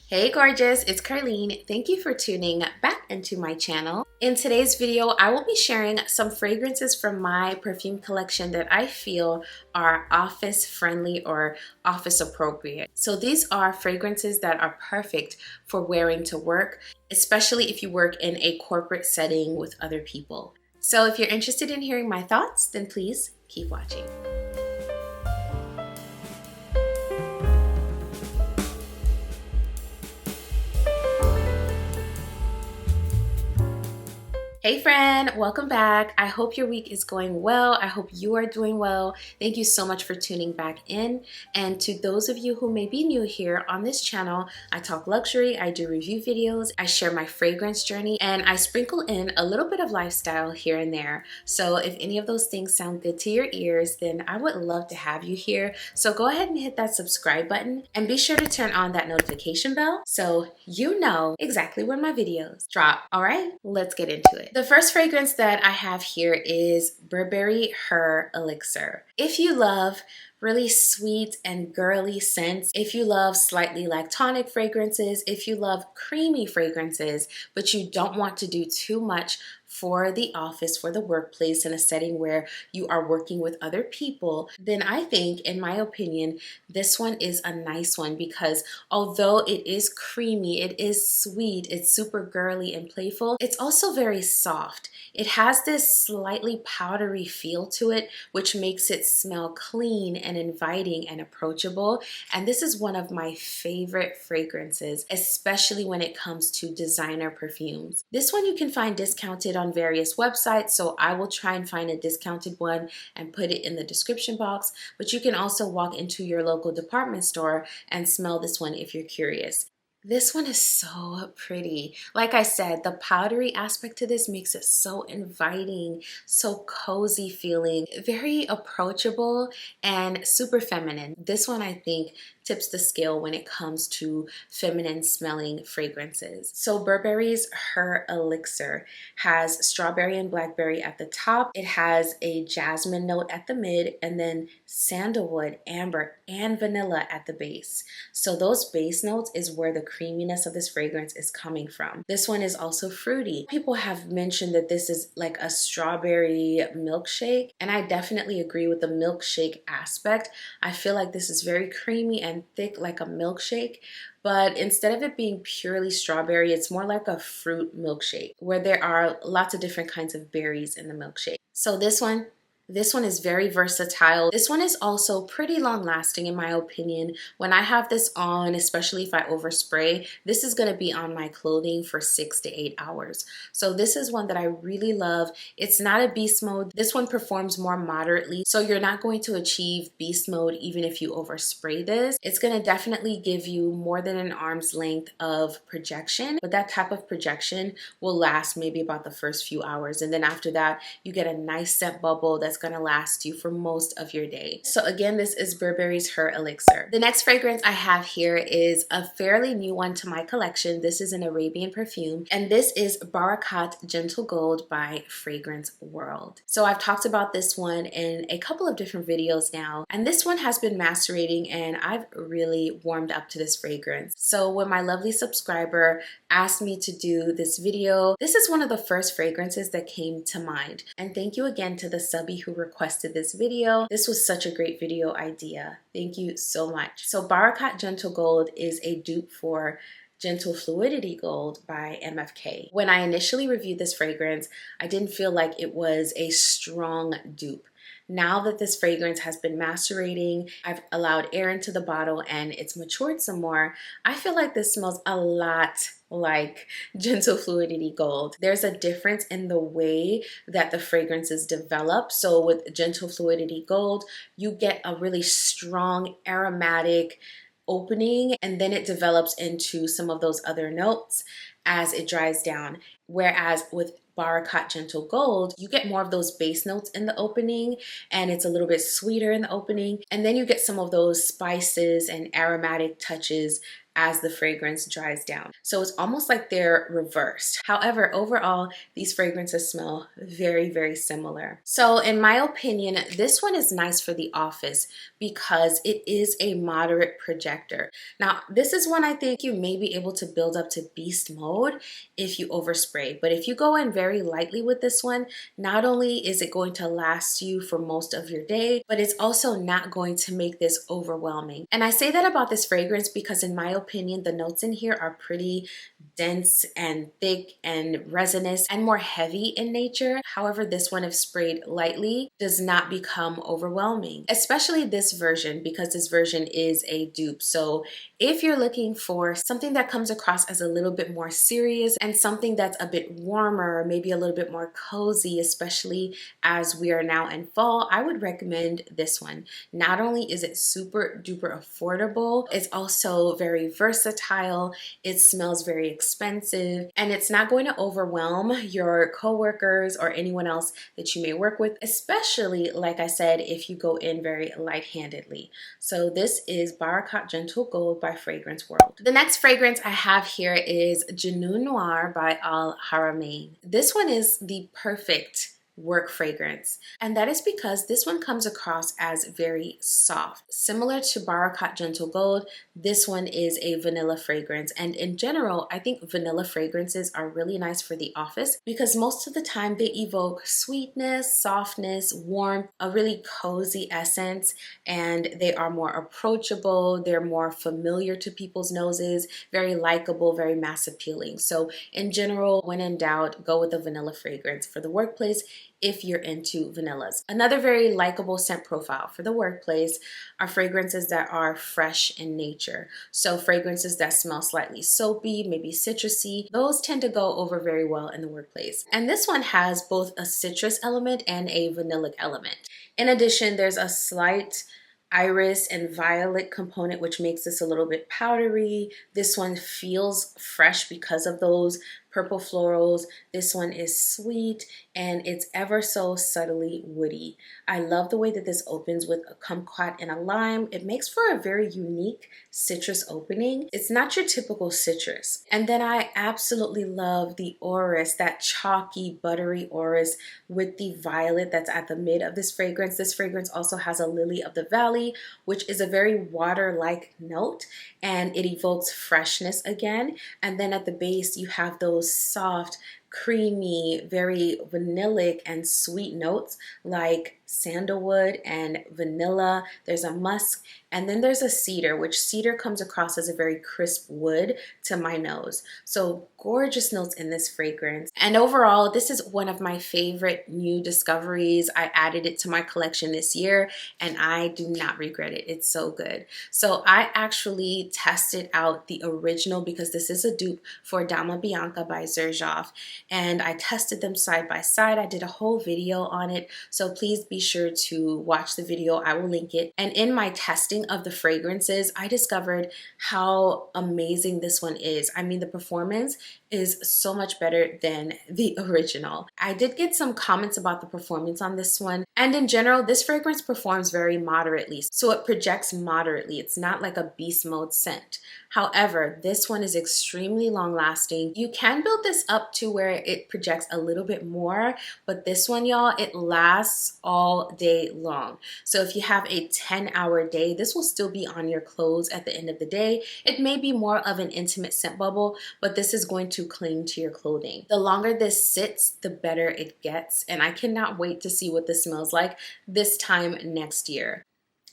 Hey gorgeous, it's Ker-leen. Thank you for tuning back into my channel. In today's video, I will be sharing some fragrances from my perfume collection that I feel are office friendly or office appropriate. So these are fragrances that are perfect for wearing to work, especially if you work in a corporate setting with other people. So if you're interested in hearing my thoughts, then please keep watching. Hey friend, welcome back. I hope your week is going well. I hope you are doing well. Thank you so much for tuning back in. And to those of you who may be new here on this channel, I talk luxury, I do review videos, I share my fragrance journey, and I sprinkle in a little bit of lifestyle here and there. So if any of those things sound good to your ears, then I would love to have you here. So go ahead and hit that subscribe button and be sure to turn on that notification bell so you know exactly when my videos drop. All right, let's get into it. The first fragrance that I have here is Burberry Her Elixir. If you love really sweet and girly scents, if you love slightly lactonic fragrances, if you love creamy fragrances, but you don't want to do too much for the office, for the workplace, in a setting where you are working with other people, then I think, in my opinion, this one is a nice one because although it is creamy, it is sweet, it's super girly and playful, it's also very soft. It has this slightly powdery feel to it, which makes it smell clean and inviting and approachable. And this is one of my favorite fragrances, especially when it comes to designer perfumes. This one you can find discounted on various websites, so I will try and find a discounted one and put it in the description box. But you can also walk into your local department store and smell this one if you're curious. This one is so pretty. Like I said, the powdery aspect to this makes it so inviting, so cozy feeling, very approachable and super feminine. This one I think tips the scale when it comes to feminine smelling fragrances. So Burberry's Her Elixir has strawberry and blackberry at the top. It has a jasmine note at the mid and then sandalwood, amber, and vanilla at the base. So those base notes is where the creaminess of this fragrance is coming from. This one is also fruity. People have mentioned that this is like a strawberry milkshake, and I definitely agree with the milkshake aspect. I feel like this is very creamy and thick like a milkshake, but instead of it being purely strawberry, it's more like a fruit milkshake where there are lots of different kinds of berries in the milkshake. So this one is very versatile. This one is also pretty long lasting in my opinion. When I have this on, especially if I overspray, this is going to be on my clothing for 6 to 8 hours. So this is one that I really love. It's not a beast mode. This one performs more moderately, so you're not going to achieve beast mode even if you overspray this. It's going to definitely give you more than an arm's length of projection, but that type of projection will last maybe about the first few hours, and then after that you get a nice scent bubble that's going to last you for most of your day. So again, this is Burberry's Her Elixir. The next fragrance I have here is a fairly new one to my collection. This is an Arabian perfume, and this is Barakat Gentle Gold by Fragrance World. So I've talked about this one in a couple of different videos now, and this one has been macerating and I've really warmed up to this fragrance. So when my lovely subscriber asked me to do this video, this is one of the first fragrances that came to mind. And thank you again to the subby who requested this video. This was such a great video idea. Thank you so much. So Barakat Gentle Gold is a dupe for Gentle Fluidity Gold by MFK. When I initially reviewed this fragrance, I didn't feel like it was a strong dupe. Now that this fragrance has been macerating, I've allowed air into the bottle and it's matured some more, I feel like this smells a lot like Gentle Fluidity Gold. There's a difference in the way that the fragrances develop. So with Gentle Fluidity Gold, you get a really strong aromatic opening and then it develops into some of those other notes as it dries down. Whereas with Barakat Gentle Gold, you get more of those base notes in the opening and it's a little bit sweeter in the opening. And then you get some of those spices and aromatic touches as the fragrance dries down. So it's almost like they're reversed. However, overall, these fragrances smell very, very similar. So in my opinion, this one is nice for the office because it is a moderate projector. Now, this is one I think you may be able to build up to beast mode if you overspray. But if you go in very lightly with this one, not only is it going to last you for most of your day, but it's also not going to make this overwhelming. And I say that about this fragrance because in my opinion, the notes in here are pretty dense and thick and resinous and more heavy in nature. However, this one, if sprayed lightly, does not become overwhelming, especially this version because this version is a dupe. So if you're looking for something that comes across as a little bit more serious and something that's a bit warmer, maybe a little bit more cozy, especially as we are now in fall, I would recommend this one. Not only is it super duper affordable, it's also very versatile, it smells very expensive, and it's not going to overwhelm your coworkers or anyone else that you may work with, especially, like I said, if you go in very light-handedly. So this is Barakat Gentle Gold by Fragrance World. The next fragrance I have here is Janun Noir by Al Haramain. This one is the perfect work fragrance, and that is because this one comes across as very soft. Similar to Barakat Gentle Gold, this one is a vanilla fragrance, and in general I think vanilla fragrances are really nice for the office because most of the time they evoke sweetness, softness, warmth, a really cozy essence, and they are more approachable, they're more familiar to people's noses, very likable, very mass appealing. So in general, when in doubt, go with a vanilla fragrance for the workplace if you're into vanillas. Another very likable scent profile for the workplace are fragrances that are fresh in nature. So fragrances that smell slightly soapy, maybe citrusy, those tend to go over very well in the workplace. And this one has both a citrus element and a vanillic element. In addition, there's a slight iris and violet component, which makes this a little bit powdery. This one feels fresh because of those purple florals. This one is sweet and it's ever so subtly woody. I love the way that this opens with a kumquat and a lime. It makes for a very unique citrus opening. It's not your typical citrus. And then I absolutely love the orris, that chalky, buttery orris with the violet that's at the mid of this fragrance. This fragrance also has a lily of the valley, which is a very water-like note, and it evokes freshness again. And then at the base, you have those soft, creamy, very vanillic and sweet notes like sandalwood and vanilla. There's a musk, and then there's a cedar, which cedar comes across as a very crisp wood to my nose. So gorgeous notes in this fragrance. And overall, this is one of my favorite new discoveries. I added it to my collection this year and I do not regret it. It's so good. So I actually tested out the original because this is a dupe for Dama Bianca by Xerjoff, and I tested them side by side. I did a whole video on it, so please be sure to watch the video. I will link it. And in my testing of the fragrances, I discovered how amazing this one is. I mean, the performance is so much better than the original. I did get some comments about the performance on this one, and in general, this fragrance performs very moderately, so it projects moderately. It's not like a beast mode scent. However, this one is extremely long lasting. You can build this up to where it projects a little bit more, but this one, y'all, it lasts all day long. So if you have a 10-hour day, this will still be on your clothes at the end of the day. It may be more of an intimate scent bubble, but this is going to cling to your clothing. The longer this sits, the better it gets, and I cannot wait to see what this smells like this time next year.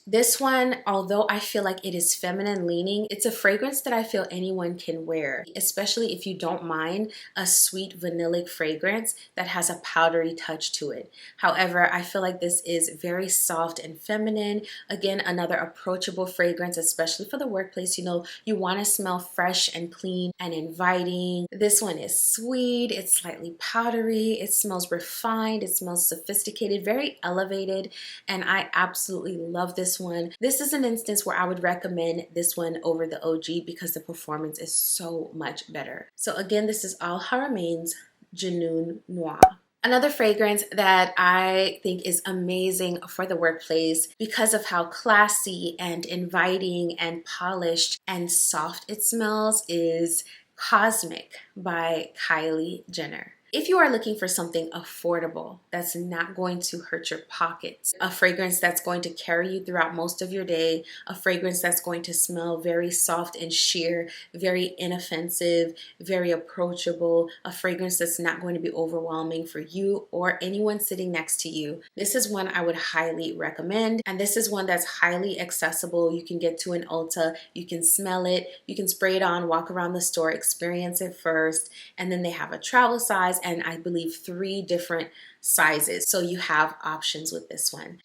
This one, although I feel like it is feminine leaning, it's a fragrance that I feel anyone can wear, especially if you don't mind a sweet vanillic fragrance that has a powdery touch to it. However, I feel like this is very soft and feminine. Again, another approachable fragrance, especially for the workplace. You know, you want to smell fresh and clean and inviting. This one is sweet, it's slightly powdery, it smells refined, it smells sophisticated, very elevated, and I absolutely love this one. This is an instance where I would recommend this one over the OG because the performance is so much better. So again, this is Al Haramain's Janun Noir. Another fragrance that I think is amazing for the workplace because of how classy and inviting and polished and soft it smells is Cosmic by Kylie Jenner. If you are looking for something affordable that's not going to hurt your pockets, a fragrance that's going to carry you throughout most of your day, a fragrance that's going to smell very soft and sheer, very inoffensive, very approachable, a fragrance that's not going to be overwhelming for you or anyone sitting next to you, this is one I would highly recommend. And this is one that's highly accessible. You can get to an Ulta, you can smell it, you can spray it on, walk around the store, experience it first, and then they have a travel size and I believe 3 different sizes. So you have options with this one.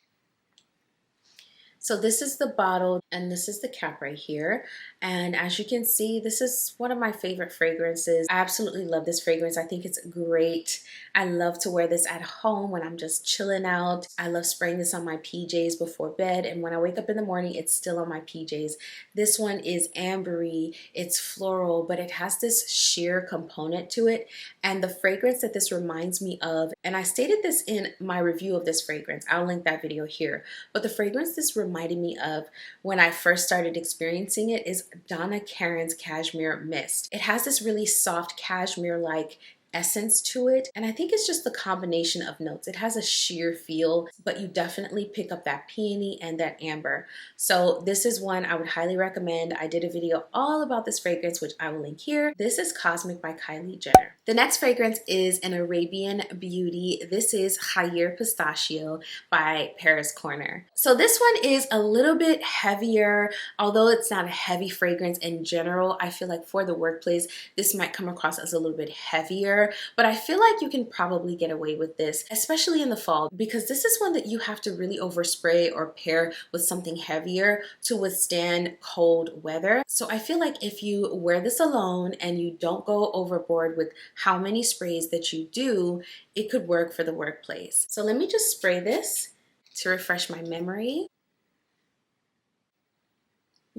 So this is the bottle and this is the cap right here. And as you can see, this is one of my favorite fragrances. I absolutely love this fragrance. I think it's great. I love to wear this at home when I'm just chilling out. I love spraying this on my PJs before bed. And when I wake up in the morning, it's still on my PJs. This one is ambery, it's floral, but it has this sheer component to it. And the fragrance that this reminds me of, and I stated this in my review of this fragrance, I'll link that video here, but the fragrance this reminded me of when I first started experiencing it is Donna Karan's Cashmere Mist. It has this really soft cashmere-like essence to it, and I think it's just the combination of notes. It has a sheer feel, but you definitely pick up that peony and that amber. So this is one I would highly recommend. I did a video all about this fragrance, which I will link here. This is Cosmic by Kylie Jenner. The next fragrance is an Arabian Beauty. This is Khayr Pistachio by Paris Corner. So this one is a little bit heavier, although it's not a heavy fragrance in general. I feel like for the workplace, this might come across as a little bit heavier, but I feel like you can probably get away with this, especially in the fall, because this is one that you have to really overspray or pair with something heavier to withstand cold weather. So I feel like if you wear this alone and you don't go overboard with how many sprays that you do, it could work for the workplace. So let me just spray this to refresh my memory.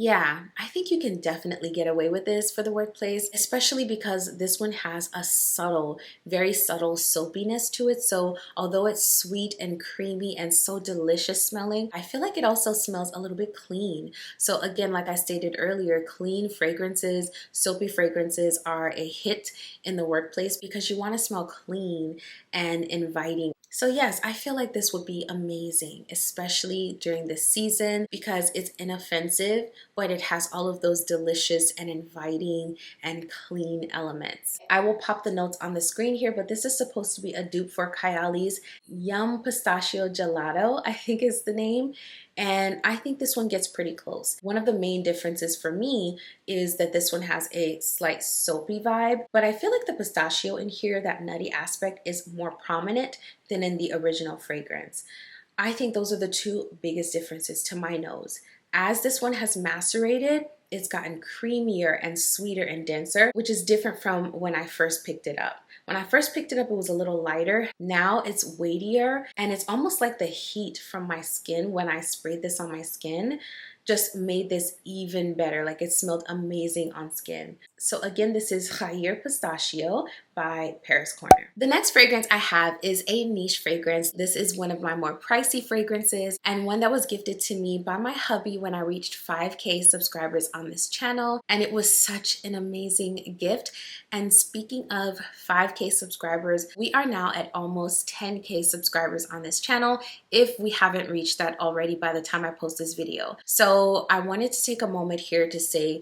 Yeah, I think you can definitely get away with this for the workplace, especially because this one has a subtle, very subtle soapiness to it. So although it's sweet and creamy and so delicious smelling, I feel like it also smells a little bit clean. So again, like I stated earlier, clean fragrances, soapy fragrances are a hit in the workplace because you want to smell clean and inviting. So yes, I feel like this would be amazing, especially during this season because it's inoffensive, but it has all of those delicious and inviting and clean elements. I will pop the notes on the screen here, but this is supposed to be a dupe for Kyalie's Yum Pistachio Gelato, I think is the name. And I think this one gets pretty close. One of the main differences for me is that this one has a slight soapy vibe, but I feel like the pistachio in here, that nutty aspect, is more prominent than in the original fragrance. I think those are the 2 biggest differences to my nose. As this one has macerated, it's gotten creamier and sweeter and denser, which is different from when I first picked it up. When I first picked it up, it was a little lighter. Now it's weightier, and it's almost like the heat from my skin when I sprayed this on my skin just made this even better. Like it smelled amazing on skin. So again, this is Khayr Pistachio by Paris Corner. The next fragrance I have is a niche fragrance. This is one of my more pricey fragrances and one that was gifted to me by my hubby when I reached 5K subscribers on this channel. And it was such an amazing gift. And speaking of 5K subscribers, we are now at almost 10K subscribers on this channel if we haven't reached that already by the time I post this video. So I wanted to take a moment here to say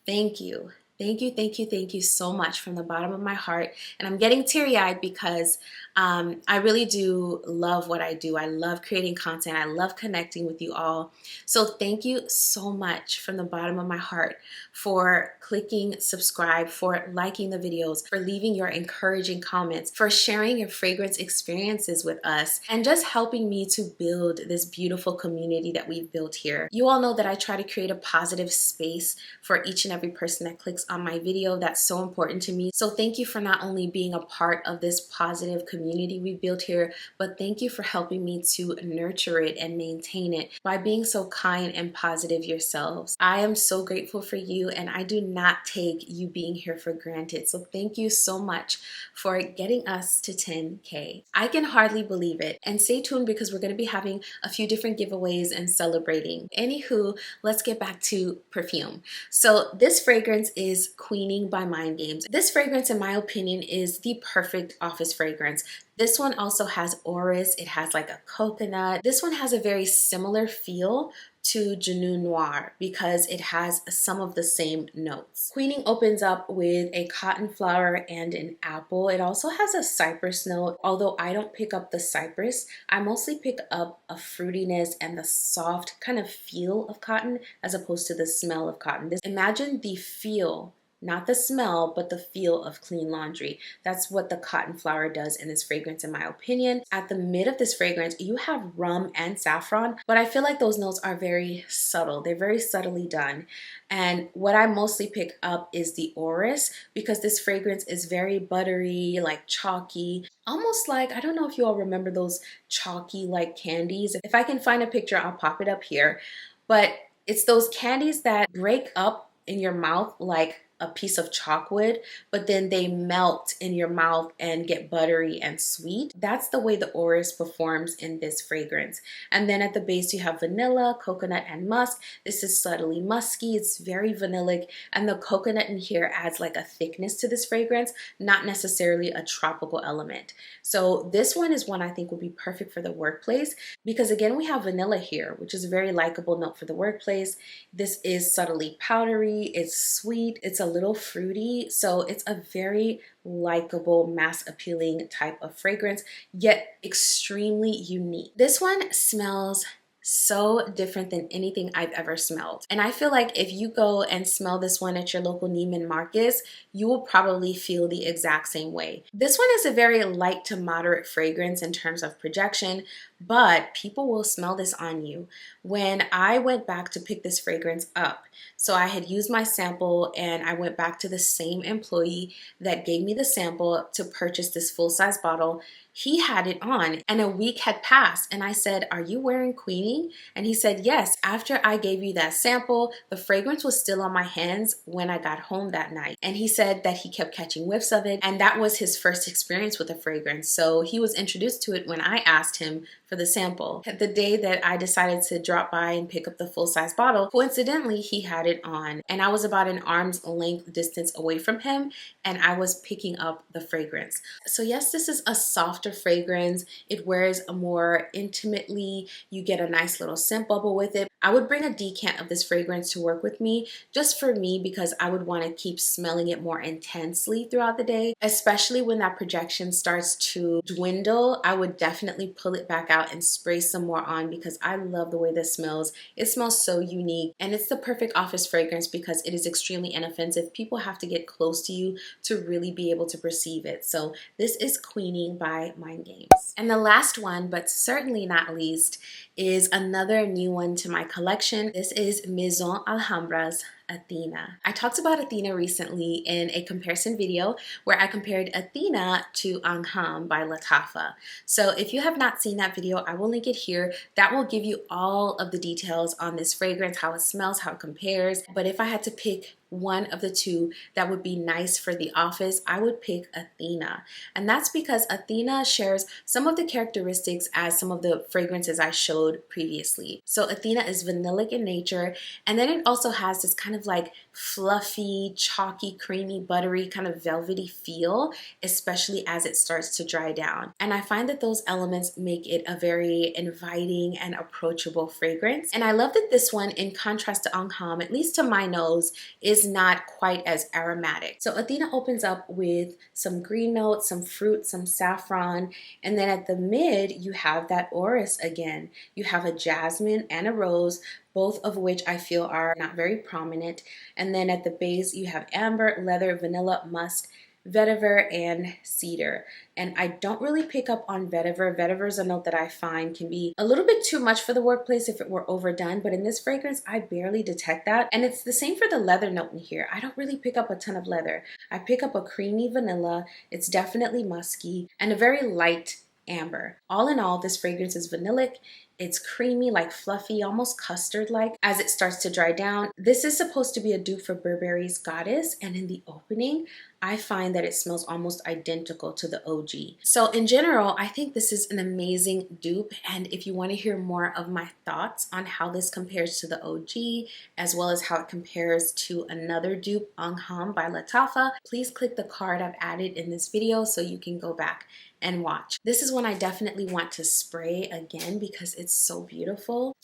thank you. Thank you, thank you, thank you so much from the bottom of my heart. And I'm getting teary-eyed because I really do love what I do. I love creating content. I love connecting with you all. So thank you so much from the bottom of my heart for clicking subscribe, for liking the videos, for leaving your encouraging comments, for sharing your fragrance experiences with us, and just helping me to build this beautiful community that we've built here. You all know that I try to create a positive space for each and every person that clicks on my video. That's so important to me. So thank you for not only being a part of this positive community we built here, but thank you for helping me to nurture it and maintain it by being so kind and positive yourselves. I am so grateful for you, and I do not take you being here for granted. So thank you so much for getting us to 10K. I can hardly believe it. And stay tuned because we're going to be having a few different giveaways and celebrating. Anywho, let's get back to perfume. So this fragrance is Queening by Mind Games. This fragrance, in my opinion, is the perfect office fragrance. This one also has orris. It has like a coconut. This one has a very similar feel to Janun Noir because it has some of the same notes. Queening opens up with a cotton flower and an apple. It also has a cypress note. Although I don't pick up the cypress, I mostly pick up a fruitiness and the soft kind of feel of cotton as opposed to the smell of cotton. Imagine the feel, not the smell, but the feel of clean laundry. That's what the cotton flower does in this fragrance, in my opinion. At the mid of this fragrance, you have rum and saffron, but I feel like those notes are very subtle. They're very subtly done. And what I mostly pick up is the orris because this fragrance is very buttery, like chalky, almost like, I don't know if you all remember those chalky like candies. If I can find a picture, I'll pop it up here. But it's those candies that break up in your mouth like a piece of chalkwood, but then they melt in your mouth and get buttery and sweet. That's the way the orris performs in this fragrance. And then at the base you have vanilla, coconut, and musk. This is subtly musky. It's very vanillic, and the coconut in here adds like a thickness to this fragrance, not necessarily a tropical element. So this one is one I think would be perfect for the workplace because again, we have vanilla here, which is a very likable note for the workplace. This is subtly powdery, it's sweet, it's a little fruity, so it's a very likable, mass appealing type of fragrance, yet extremely unique. This one smells so different than anything I've ever smelled. And I feel like if you go and smell this one at your local Neiman Marcus, you will probably feel the exact same way. This one is a very light to moderate fragrance in terms of projection, but people will smell this on you. When I went back to pick this fragrance up, so I had used my sample and I went back to the same employee that gave me the sample to purchase this full-size bottle. He had it on and a week had passed and I said, "Are you wearing Queening?" And he said, "Yes, after I gave you that sample, the fragrance was still on my hands when I got home that night." And he said that he kept catching whiffs of it and that was his first experience with the fragrance. So he was introduced to it when I asked him for the sample. The day that I decided to drop by and pick up the full-size bottle, coincidentally, he had it on and I was about an arm's length distance away from him and I was picking up the fragrance. So yes, this is a softer fragrance. It wears more intimately. You get a nice little scent bubble with it. I would bring a decant of this fragrance to work with me, just for me, because I would want to keep smelling it more intensely throughout the day, especially when that projection starts to dwindle. I would definitely pull it back out and spray some more on because I love the way this smells. It smells so unique and it's the perfect office fragrance because it is extremely inoffensive. People have to get close to you to really be able to perceive it. So this is Queening by Mind Games. And the last one, but certainly not least, is another new one to my collection. This is Maison Alhambra's Athena. I talked about Athena recently in a comparison video where I compared Athena to Angham by Lattafa. So if you have not seen that video, I will link it here. That will give you all of the details on this fragrance, how it smells, how it compares. But if I had to pick one of the two that would be nice for the office, I would pick Athena. And that's because Athena shares some of the characteristics as some of the fragrances I showed previously. So Athena is vanillic in nature, and then it also has this kind of like fluffy, chalky, creamy, buttery, kind of velvety feel, especially as it starts to dry down. And I find that those elements make it a very inviting and approachable fragrance. And I love that this one, in contrast to Angham, at least to my nose, is not quite as aromatic. So Athena opens up with some green notes, some fruit, some saffron, and then at the mid you have that orris again. You have a jasmine and a rose, both of which I feel are not very prominent. And then at the base you have amber, leather, vanilla, musk. vetiver and cedar. And I don't really pick up on vetiver. Vetiver is a note that I find can be a little bit too much for the workplace if it were overdone, but in this fragrance, I barely detect that. And it's the same for the leather note in here. I don't really pick up a ton of leather. I pick up a creamy vanilla. It's definitely musky and a very light amber. All in all, this fragrance is vanillic. It's creamy, like fluffy, almost custard-like as it starts to dry down. This is supposed to be a dupe for Burberry's Goddess, and in the opening, I find that it smells almost identical to the OG. So in general, I think this is an amazing dupe, and if you want to hear more of my thoughts on how this compares to the OG, as well as how it compares to another dupe, Angham by Lattafa, please click the card I've added in this video so you can go back and watch. This is one I definitely want to spray again because it's so beautiful.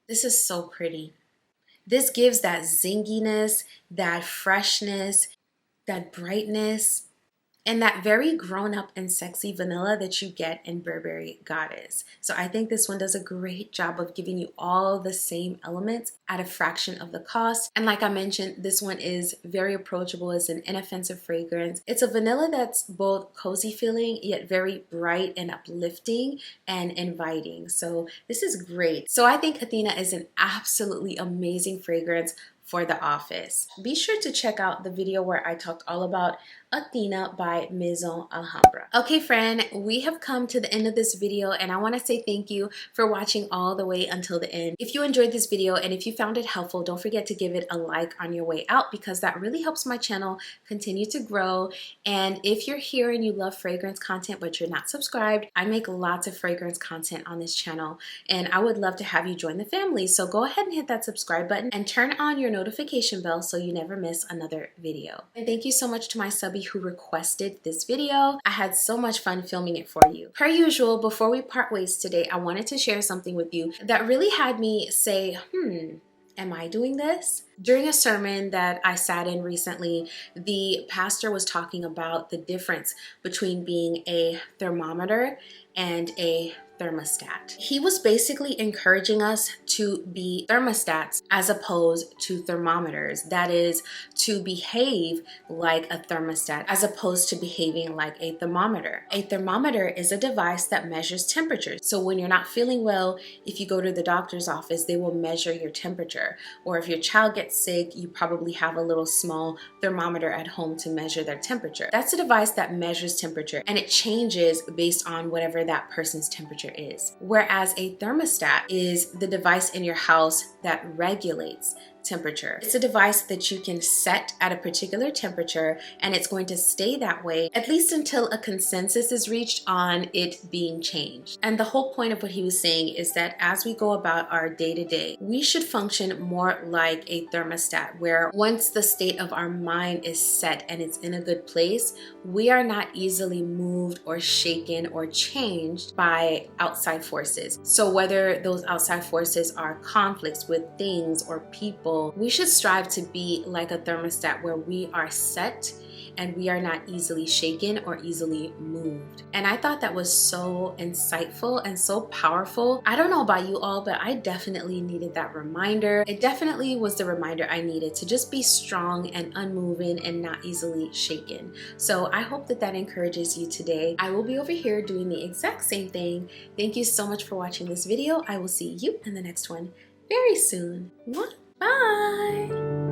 This is so pretty. This gives that zinginess, that freshness, that brightness, and that very grown-up and sexy vanilla that you get in Burberry Goddess. So I think this one does a great job of giving you all the same elements at a fraction of the cost. And like I mentioned, this one is very approachable. It's an inoffensive fragrance. It's a vanilla that's both cozy feeling, yet very bright and uplifting and inviting. So this is great. So I think Athena is an absolutely amazing fragrance for the office. Be sure to check out the video where I talked all about Athena by Maison Alhambra. Okay friend, we have come to the end of this video and I want to say thank you for watching all the way until the end. If you enjoyed this video and if you found it helpful, don't forget to give it a like on your way out because that really helps my channel continue to grow. And if you're here and you love fragrance content but you're not subscribed, I make lots of fragrance content on this channel and I would love to have you join the family. So go ahead and hit that subscribe button and turn on your notification bell so you never miss another video. And thank you so much to my subby who requested this video. I had so much fun filming it for you. Per usual, before we part ways today, I wanted to share something with you that really had me say, am I doing this? During a sermon that I sat in recently, the pastor was talking about the difference between being a thermometer and a thermostat. He was basically encouraging us to be thermostats as opposed to thermometers. That is, to behave like a thermostat as opposed to behaving like a thermometer. A thermometer is a device that measures temperature. So when you're not feeling well, if you go to the doctor's office, they will measure your temperature. Or if your child gets sick, you probably have a little small thermometer at home to measure their temperature. That's a device that measures temperature and it changes based on whatever that person's temperature is. Whereas a thermostat is the device in your house that regulates temperature. It's a device that you can set at a particular temperature and it's going to stay that way at least until a consensus is reached on it being changed. And the whole point of what he was saying is that as we go about our day-to-day, we should function more like a thermostat where once the state of our mind is set and it's in a good place, we are not easily moved or shaken or changed by outside forces. So whether those outside forces are conflicts with things or people, we should strive to be like a thermostat where we are set and we are not easily shaken or easily moved. And I thought that was so insightful and so powerful. I don't know about you all, but I definitely needed that reminder. It definitely was the reminder I needed to just be strong and unmoving and not easily shaken. So I hope that that encourages you today. I will be over here doing the exact same thing. Thank you so much for watching this video. I will see you in the next one very soon. Bye!